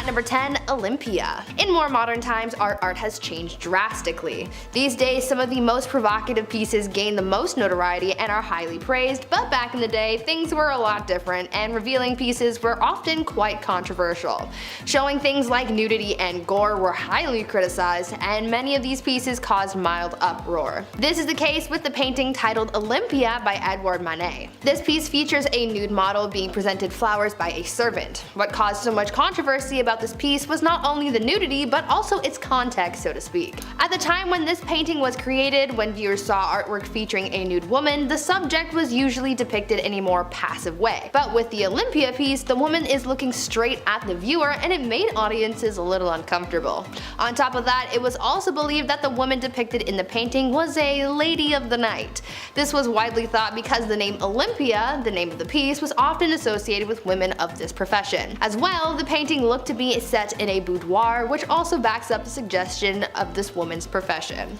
At number 10, Olympia. In more modern times, our art has changed drastically. These days, some of the most provocative pieces gain the most notoriety and are highly praised, but back in the day, things were a lot different, and revealing pieces were often quite controversial. Showing things like nudity and gore were highly criticized, and many of these pieces caused mild uproar. This is the case with the painting titled Olympia by Edouard Manet. This piece features a nude model being presented flowers by a servant. What caused so much controversy about this piece was not only the nudity, but also its context, so to speak. At the time when this painting was created, when viewers saw artwork featuring a nude woman, the subject was usually depicted in a more passive way. But with the Olympia piece, the woman is looking straight at the viewer, and it made audiences a little uncomfortable. On top of that, it was also believed that the woman depicted in the painting was a lady of the night. This was widely thought because the name Olympia, the name of the piece, was often associated with women of this profession. As well, the painting looked to be set in a boudoir, which also backs up the suggestion of this woman's profession.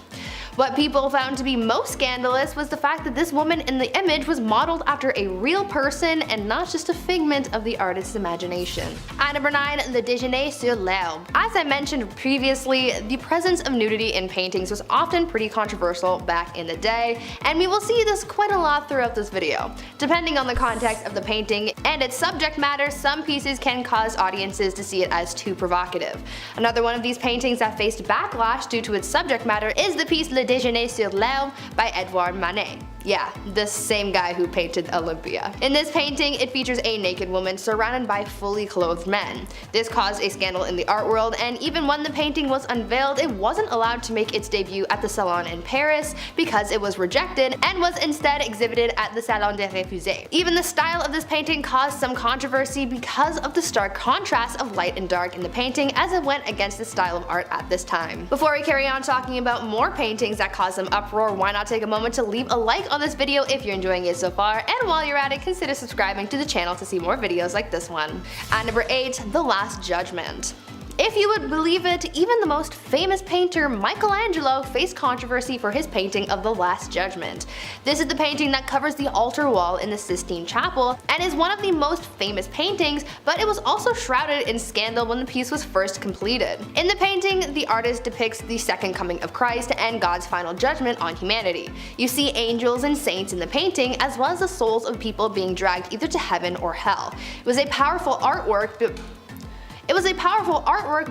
What people found to be most scandalous was the fact that this woman in the image was modeled after a real person and not just a figment of the artist's imagination. At number 9, Le Déjeuner sur l'herbe. As I mentioned previously, the presence of nudity in paintings was often pretty controversial back in the day, and we will see this quite a lot throughout this video. Depending on the context of the painting and its subject matter, some pieces can cause audiences to see it as too provocative. Another one of these paintings that faced backlash due to its subject matter is the piece Le Déjeuner sur l'herbe by Edouard Manet. Yeah, the same guy who painted Olympia. In this painting, it features a naked woman surrounded by fully clothed men. This caused a scandal in the art world, and even when the painting was unveiled, it wasn't allowed to make its debut at the Salon in Paris because it was rejected and was instead exhibited at the Salon des Refusés. Even the style of this painting caused some controversy because of the stark contrast of light and dark in the painting, as it went against the style of art at this time. Before we carry on talking about more paintings that caused some uproar, why not take a moment to leave a like on this video if you're enjoying it so far, and while you're at it, consider subscribing to the channel to see more videos like this one. At number 8, The Last Judgment. If you would believe it, even the most famous painter Michelangelo faced controversy for his painting of The Last Judgment. This is the painting that covers the altar wall in the Sistine Chapel and is one of the most famous paintings, but it was also shrouded in scandal when the piece was first completed. In the painting, the artist depicts the second coming of Christ and God's final judgment on humanity. You see angels and saints in the painting, as well as the souls of people being dragged either to heaven or hell. It was a powerful artwork,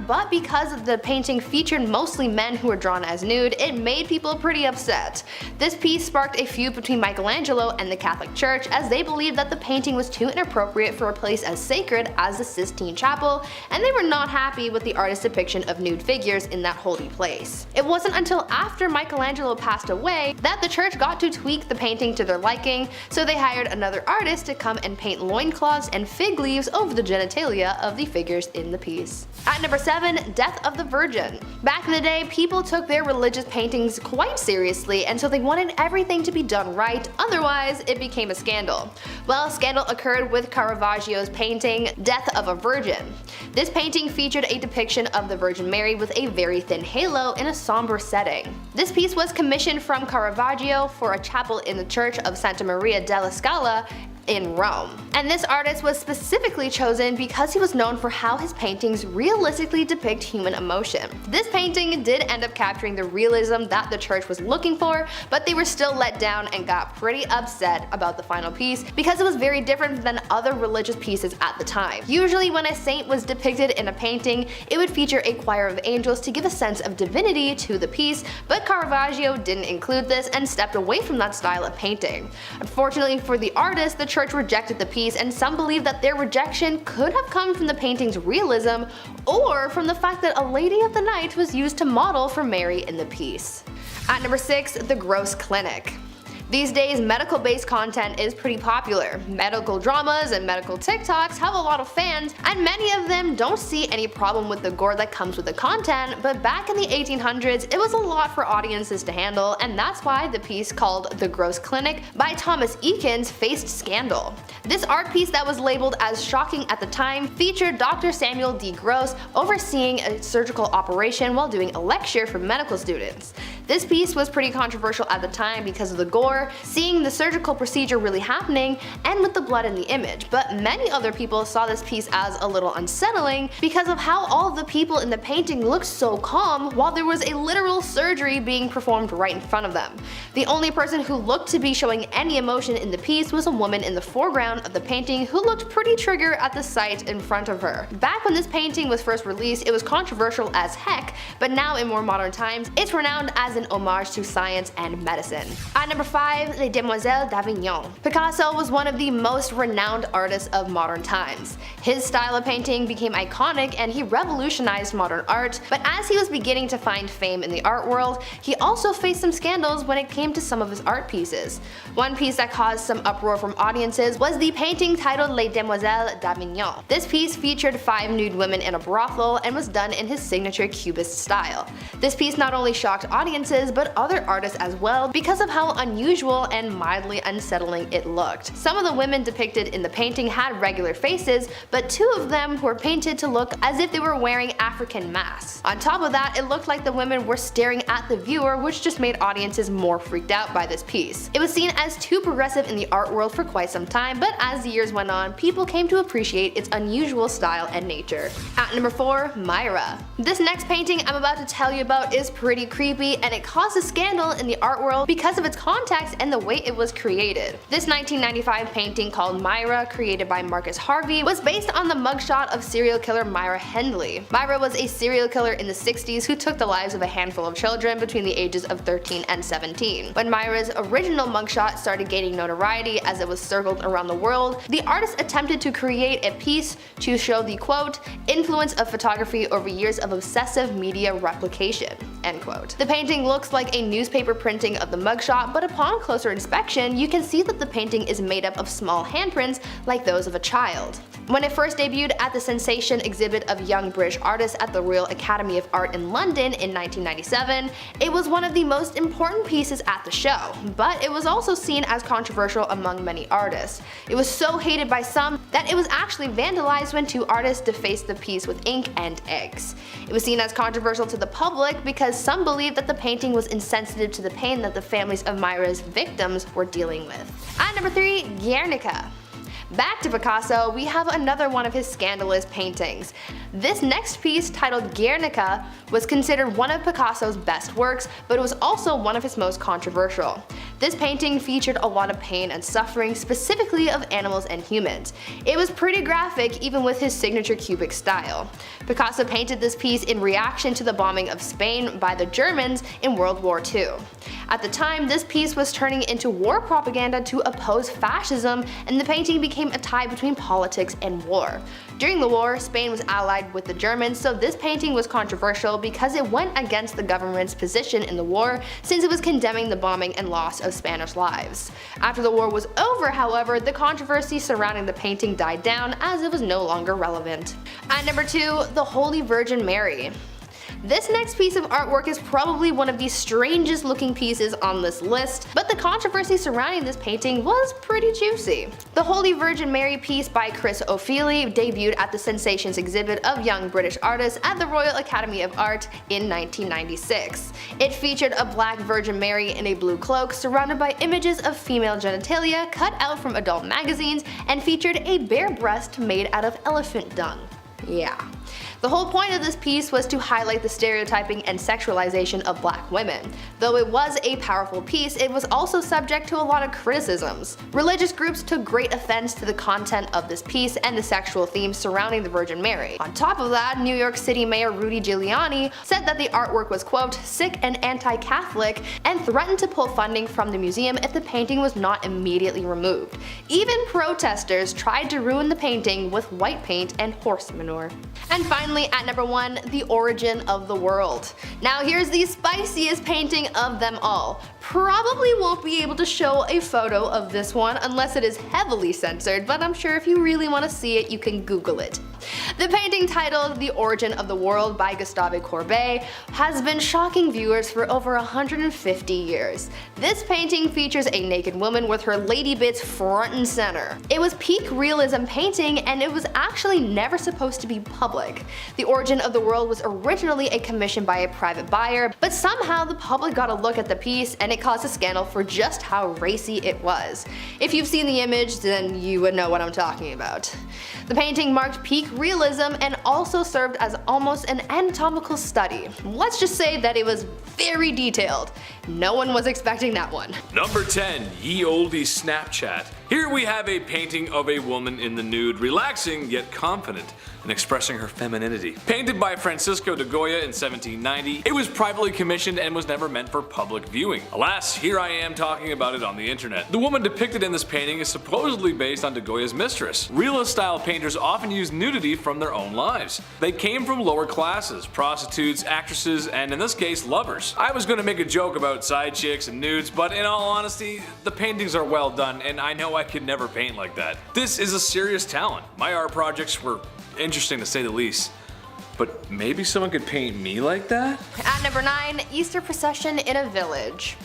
but because the painting featured mostly men who were drawn as nude, it made people pretty upset. This piece sparked a feud between Michelangelo and the Catholic Church, as they believed that the painting was too inappropriate for a place as sacred as the Sistine Chapel, and they were not happy with the artist's depiction of nude figures in that holy place. It wasn't until after Michelangelo passed away that the church got to tweak the painting to their liking, so they hired another artist to come and paint loincloths and fig leaves over the genitalia of the figures in the piece. At number 7, Death of the Virgin. Back in the day, people took their religious paintings quite seriously, and so they wanted everything to be done right, otherwise it became a scandal. Well, scandal occurred with Caravaggio's painting, Death of a Virgin. This painting featured a depiction of the Virgin Mary with a very thin halo in a somber setting. This piece was commissioned from Caravaggio for a chapel in the Church of Santa Maria della Scala in Rome. And this artist was specifically chosen because he was known for how his paintings realistically depict human emotion. This painting did end up capturing the realism that the church was looking for, but they were still let down and got pretty upset about the final piece because it was very different than other religious pieces at the time. Usually when a saint was depicted in a painting, it would feature a choir of angels to give a sense of divinity to the piece, but Caravaggio didn't include this and stepped away from that style of painting. Unfortunately for the artist, the church rejected the piece, and some believe that their rejection could have come from the painting's realism or from the fact that a lady of the night was used to model for Mary in the piece. At number 6, The Gross Clinic. These days, medical-based content is pretty popular. Medical dramas and medical TikToks have a lot of fans, and many of them don't see any problem with the gore that comes with the content, but back in the 1800s, it was a lot for audiences to handle, and that's why the piece called The Gross Clinic by Thomas Eakins faced scandal. This art piece that was labeled as shocking at the time featured Dr. Samuel D. Gross overseeing a surgical operation while doing a lecture for medical students. This piece was pretty controversial at the time because of the gore, war, seeing the surgical procedure really happening, and with the blood in the image, but many other people saw this piece as a little unsettling because of how all of the people in the painting looked so calm while there was a literal surgery being performed right in front of them. The only person who looked to be showing any emotion in the piece was a woman in the foreground of the painting who looked pretty triggered at the sight in front of her. Back when this painting was first released, it was controversial as heck, but now in more modern times, it's renowned as an homage to science and medicine. At number 5, Les Demoiselles d'Avignon. Picasso was one of the most renowned artists of modern times. His style of painting became iconic and he revolutionized modern art, but as he was beginning to find fame in the art world, he also faced some scandals when it came to some of his art pieces. One piece that caused some uproar from audiences was the painting titled Les Demoiselles d'Avignon. This piece featured 5 nude women in a brothel and was done in his signature cubist style. This piece not only shocked audiences but other artists as well because of how unusual and mildly unsettling it looked. Some of the women depicted in the painting had regular faces, but 2 of them were painted to look as if they were wearing African masks. On top of that, it looked like the women were staring at the viewer, which just made audiences more freaked out by this piece. It was seen as too progressive in the art world for quite some time, but as the years went on, people came to appreciate its unusual style and nature. At number 4, Myra. This next painting I'm about to tell you about is pretty creepy, and it caused a scandal in the art world because of its context and the way it was created. This 1995 painting called Myra, created by Marcus Harvey, was based on the mugshot of serial killer Myra Hindley. Myra was a serial killer in the 60s who took the lives of a handful of children between the ages of 13 and 17. When Myra's original mugshot started gaining notoriety as it was circled around the world, the artist attempted to create a piece to show the quote, influence of photography over years of obsessive media replication, end quote. The painting looks like a newspaper printing of the mugshot, but upon closer inspection, you can see that the painting is made up of small handprints like those of a child. When it first debuted at the Sensation exhibit of young British artists at the Royal Academy of Art in London in 1997, it was one of the most important pieces at the show, but it was also seen as controversial among many artists. It was so hated by some that it was actually vandalized when 2 artists defaced the piece with ink and eggs. It was seen as controversial to the public because some believed that the painting was insensitive to the pain that the families of Myra's victims were dealing with. At number 3, Guernica. Back to Picasso, we have another one of his scandalous paintings. This next piece, titled Guernica, was considered one of Picasso's best works, but it was also one of his most controversial. This painting featured a lot of pain and suffering, specifically of animals and humans. It was pretty graphic even with his signature cubic style. Picasso painted this piece in reaction to the bombing of Spain by the Germans in World War II. At the time, this piece was turning into war propaganda to oppose fascism, and the painting became a tie between politics and war. During the war, Spain was allied with the Germans, so this painting was controversial because it went against the government's position in the war, since it was condemning the bombing and loss of Spanish lives. After the war was over, however, the controversy surrounding the painting died down as it was no longer relevant. At number 2, the Holy Virgin Mary. This next piece of artwork is probably one of the strangest looking pieces on this list, but the controversy surrounding this painting was pretty juicy. The Holy Virgin Mary piece by Chris O'Feely debuted at the Sensations exhibit of young British artists at the Royal Academy of Art in 1996. It featured a black Virgin Mary in a blue cloak surrounded by images of female genitalia cut out from adult magazines and featured a bare breast made out of elephant dung. Yeah. The whole point of this piece was to highlight the stereotyping and sexualization of black women. Though it was a powerful piece, it was also subject to a lot of criticisms. Religious groups took great offense to the content of this piece and the sexual themes surrounding the Virgin Mary. On top of that, New York City Mayor Rudy Giuliani said that the artwork was quote, sick and anti-Catholic, and threatened to pull funding from the museum if the painting was not immediately removed. Even protesters tried to ruin the painting with white paint and horse manure. And finally, at number 1, The Origin of the World. Now here's the spiciest painting of them all. Probably won't be able to show a photo of this one unless it is heavily censored, but I'm sure if you really want to see it, you can Google it. The painting titled The Origin of the World by Gustave Courbet has been shocking viewers for over 150 years. This painting features a naked woman with her lady bits front and center. It was peak realism painting, and it was actually never supposed to be public. The Origin of the World was originally a commission by a private buyer, but somehow the public got a look at the piece and it caused a scandal for just how racy it was. If you've seen the image, then you would know what I'm talking about. The painting marked peak realism and also served as almost an anatomical study. Let's just say that it was very detailed. No one was expecting that one. Number 10. Ye Olde Snapchat. Here we have a painting of a woman in the nude, relaxing yet confident and expressing her femininity. Painted by Francisco de Goya in 1790, it was privately commissioned and was never meant for public viewing. Alas, here I am talking about it on the internet. The woman depicted in this painting is supposedly based on de Goya's mistress. Realist style painters often use nudity from their own lives. They came from lower classes, prostitutes, actresses, and in this case, lovers. I was gonna make a joke about side chicks and nudes, but in all honesty, the paintings are well done and I know I could never paint like that. This is a serious talent. My art projects were interesting to say the least. But maybe someone could paint me like that? At number 9, Easter procession in a village.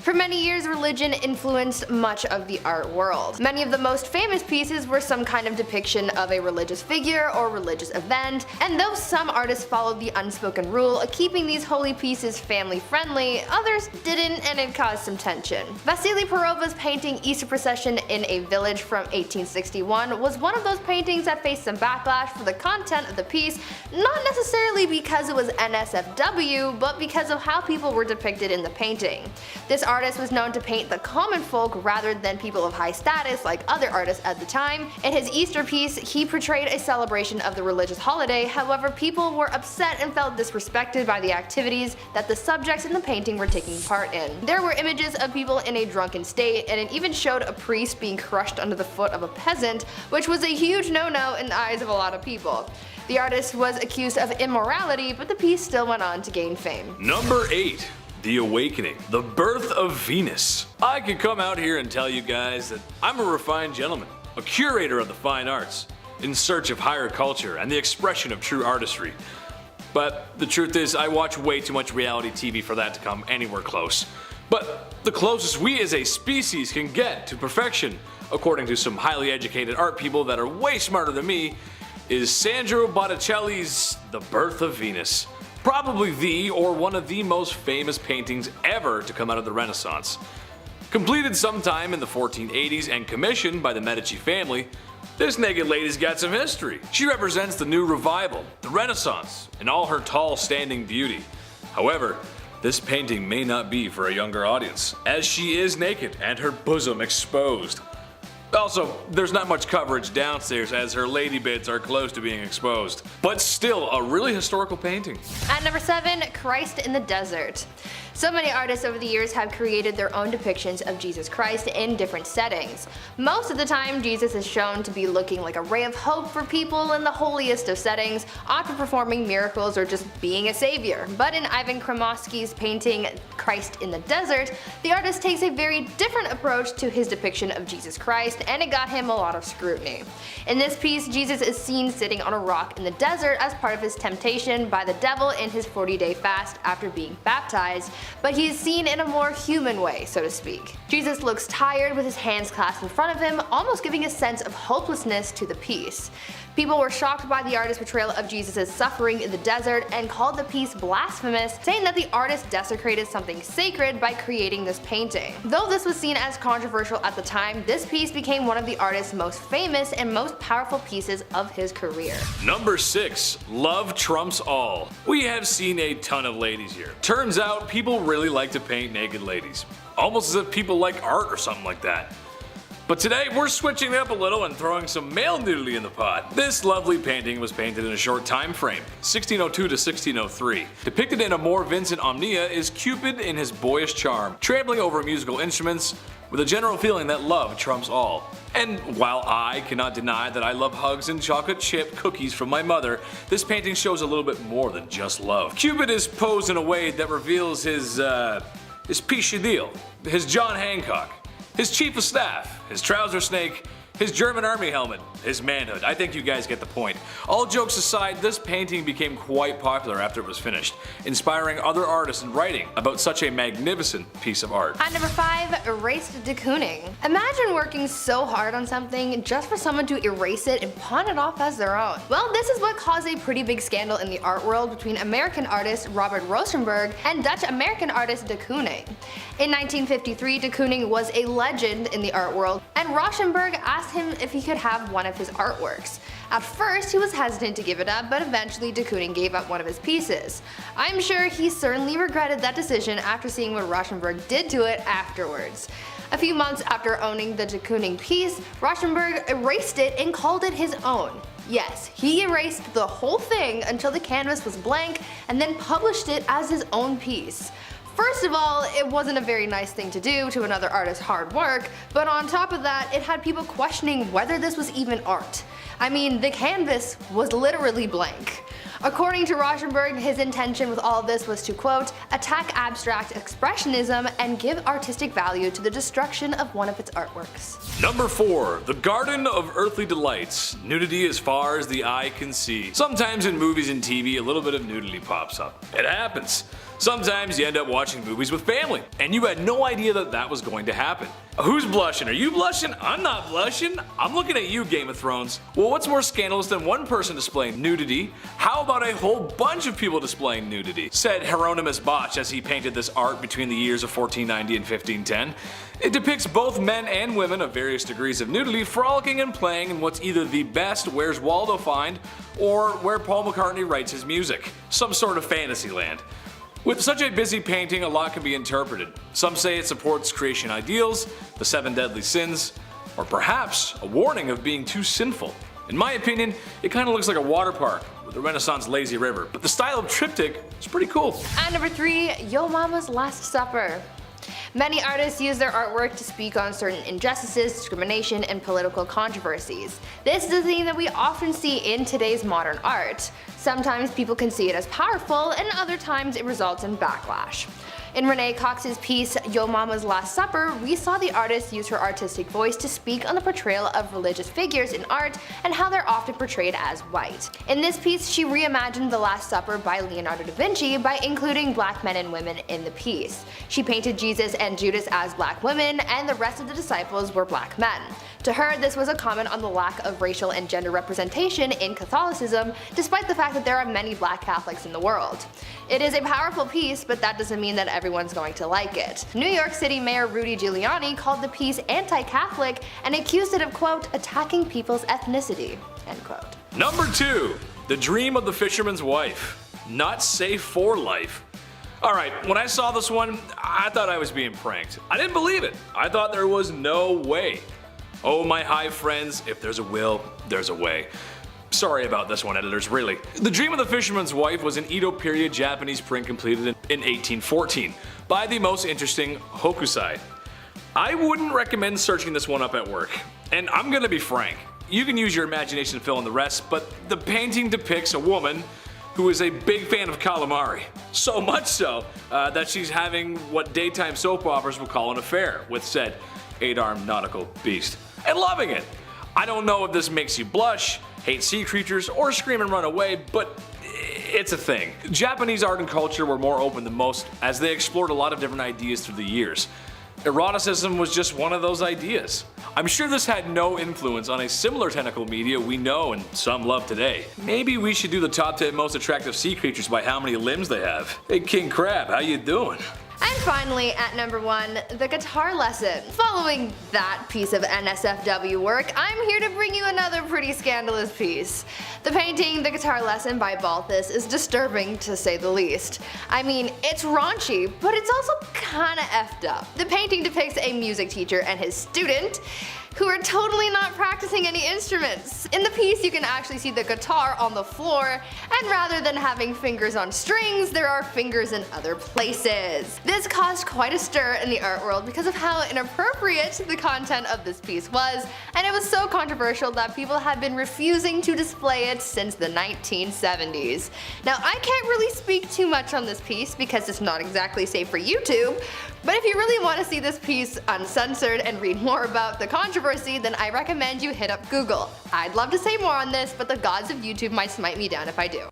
For many years, religion influenced much of the art world. Many of the most famous pieces were some kind of depiction of a religious figure or religious event, and though some artists followed the unspoken rule of keeping these holy pieces family friendly, others didn't, and it caused some tension. Vasily Perova's painting Easter Procession in a Village from 1861 was one of those paintings that faced some backlash for the content of the piece, not necessarily because it was NSFW, but because of how people were depicted in the painting. This artist was known to paint the common folk rather than people of high status like other artists at the time. In his Easter piece, he portrayed a celebration of the religious holiday, however people were upset and felt disrespected by the activities that the subjects in the painting were taking part in. There were images of people in a drunken state, and it even showed a priest being crushed under the foot of a peasant, which was a huge no-no in the eyes of a lot of people. The artist was accused of immorality, but the piece still went on to gain fame. Number 8. The Awakening. The Birth of Venus. I could come out here and tell you guys that I'm a refined gentleman, a curator of the fine arts, in search of higher culture and the expression of true artistry. But the truth is, I watch way too much reality TV for that to come anywhere close. But the closest we as a species can get to perfection, according to some highly educated art people that are way smarter than me, is Sandro Botticelli's The Birth of Venus. Probably the or one of the most famous paintings ever to come out of the Renaissance. Completed sometime in the 1480s and commissioned by the Medici family, this naked lady's got some history. She represents the new revival, the Renaissance, in all her tall standing beauty. However, this painting may not be for a younger audience, as she is naked and her bosom exposed. Also, there's not much coverage downstairs as her lady bits are close to being exposed. But still, a really historical painting. At number 7, Christ in the Desert. So many artists over the years have created their own depictions of Jesus Christ in different settings. Most of the time, Jesus is shown to be looking like a ray of hope for people in the holiest of settings, often performing miracles or just being a savior. But in Ivan Kremovsky's painting Christ in the Desert, the artist takes a very different approach to his depiction of Jesus Christ, and it got him a lot of scrutiny. In this piece, Jesus is seen sitting on a rock in the desert as part of his temptation by the devil in his 40-day fast after being baptized, but he is seen in a more human way, so to speak. Jesus looks tired with his hands clasped in front of him, almost giving a sense of hopelessness to the piece. People were shocked by the artist's portrayal of Jesus' suffering in the desert and called the piece blasphemous, saying that the artist desecrated something sacred by creating this painting. Though this was seen as controversial at the time, this piece became one of the artist's most famous and most powerful pieces of his career. Number 6. Love Trumps All. We have seen a ton of ladies here. Turns out people really like to paint naked ladies. Almost as if people like art or something like that. But today we're switching it up a little and throwing some male nudity in the pot. This lovely painting was painted in a short time frame, 1602 to 1603. Depicted in a more Vincent omnia is Cupid in his boyish charm, trampling over musical instruments with a general feeling that love trumps all. And while I cannot deny that I love hugs and chocolate chip cookies from my mother, this painting shows a little bit more than just love. Cupid is posed in a way that reveals his piece de deal, his John Hancock, his chief of staff, his trouser snake, his German army helmet, his manhood. I think you guys get the point. All jokes aside, this painting became quite popular after it was finished, inspiring other artists in writing about such a magnificent piece of art. At number 5, erased de Kooning. Imagine working so hard on something just for someone to erase it and pawn it off as their own. Well, this is what caused a pretty big scandal in the art world between American artist Robert Rosenberg and Dutch-American artist de Kooning. In 1953, de Kooning was a legend in the art world, and Rosenberg asked him if he could have one of his artworks. At first, he was hesitant to give it up, but eventually de Kooning gave up one of his pieces. I'm sure he certainly regretted that decision after seeing what Rosenberg did to it afterwards. A few months after owning the de Kooning piece, Rosenberg erased it and called it his own. Yes, he erased the whole thing until the canvas was blank and then published it as his own piece. First of all, it wasn't a very nice thing to do to another artist's hard work, but on top of that, it had people questioning whether this was even art. I mean, the canvas was literally blank. According to Rosenberg, his intention with all of this was to, quote, attack abstract expressionism and give artistic value to the destruction of one of its artworks. Number 4. The Garden of Earthly Delights. Nudity as far as the eye can see. Sometimes in movies and TV, a little bit of nudity pops up. It happens. Sometimes you end up watching movies with family, and you had no idea that that was going to happen. Who's blushing? Are you blushing? I'm not blushing. I'm looking at you, Game of Thrones. Well, what's more scandalous than one person displaying nudity? How about a whole bunch of people displaying nudity? Said Hieronymus Bosch as he painted this art between the years of 1490 and 1510. It depicts both men and women of various degrees of nudity frolicking and playing in what's either the best Where's Waldo find or where Paul McCartney writes his music. Some sort of fantasy land. With such a busy painting, a lot can be interpreted. Some say it supports creation ideals, the 7 deadly sins, or perhaps a warning of being too sinful. In my opinion, it kinda looks like a water park with a Renaissance lazy river, but the style of triptych is pretty cool. At number 3, Yo Mama's Last Supper. Many artists use their artwork to speak on certain injustices, discrimination, and political controversies. This is a theme that we often see in today's modern art. Sometimes people can see it as powerful, and other times it results in backlash. In Renee Cox's piece, Yo Mama's Last Supper, we saw the artist use her artistic voice to speak on the portrayal of religious figures in art and how they're often portrayed as white. In this piece, she reimagined The Last Supper by Leonardo da Vinci by including black men and women in the piece. She painted Jesus and Judas as black women, and the rest of the disciples were black men. To her, this was a comment on the lack of racial and gender representation in Catholicism, despite the fact that there are many black Catholics in the world. It is a powerful piece, but that doesn't mean that everyone's going to like it. New York City Mayor Rudy Giuliani called the piece anti-Catholic and accused it of, quote, attacking people's ethnicity, end quote. Number 2. The Dream of the Fisherman's Wife. Not safe for life. Alright, when I saw this one, I thought I was being pranked. I didn't believe it. I thought there was no way. Oh my high friends, if there's a will, there's a way. Sorry about this one, editors, really. The Dream of the Fisherman's Wife was an Edo period Japanese print completed in 1814 by the most interesting Hokusai. I wouldn't recommend searching this one up at work. And I'm gonna be frank, you can use your imagination to fill in the rest, but the painting depicts a woman who is a big fan of calamari. So much so that she's having what daytime soap operas would call an affair with said 8-armed nautical beast. And loving it. I don't know if this makes you blush, hate sea creatures, or scream and run away, but it's a thing. Japanese art and culture were more open than most as they explored a lot of different ideas through the years. Eroticism was just one of those ideas. I'm sure this had no influence on a similar tentacle media we know and some love today. Maybe we should do the top 10 most attractive sea creatures by how many limbs they have. Hey King Crab, how you doing? And finally, at number 1, the guitar lesson. Following that piece of NSFW work, I'm here to bring you another pretty scandalous piece. The painting, The Guitar Lesson by Balthus, is disturbing to say the least. I mean, it's raunchy, but it's also kinda effed up. The painting depicts a music teacher and his student who are totally not practicing any instruments. In the piece, you can actually see the guitar on the floor, and rather than having fingers on strings, there are fingers in other places. This caused quite a stir in the art world because of how inappropriate the content of this piece was, and it was so controversial that people have been refusing to display it since the 1970s. Now, I can't really speak too much on this piece because it's not exactly safe for YouTube, But if you really want to see this piece uncensored and read more about the controversy, then I recommend you hit up Google. I'd love to say more on this, but the gods of YouTube might smite me down if I do.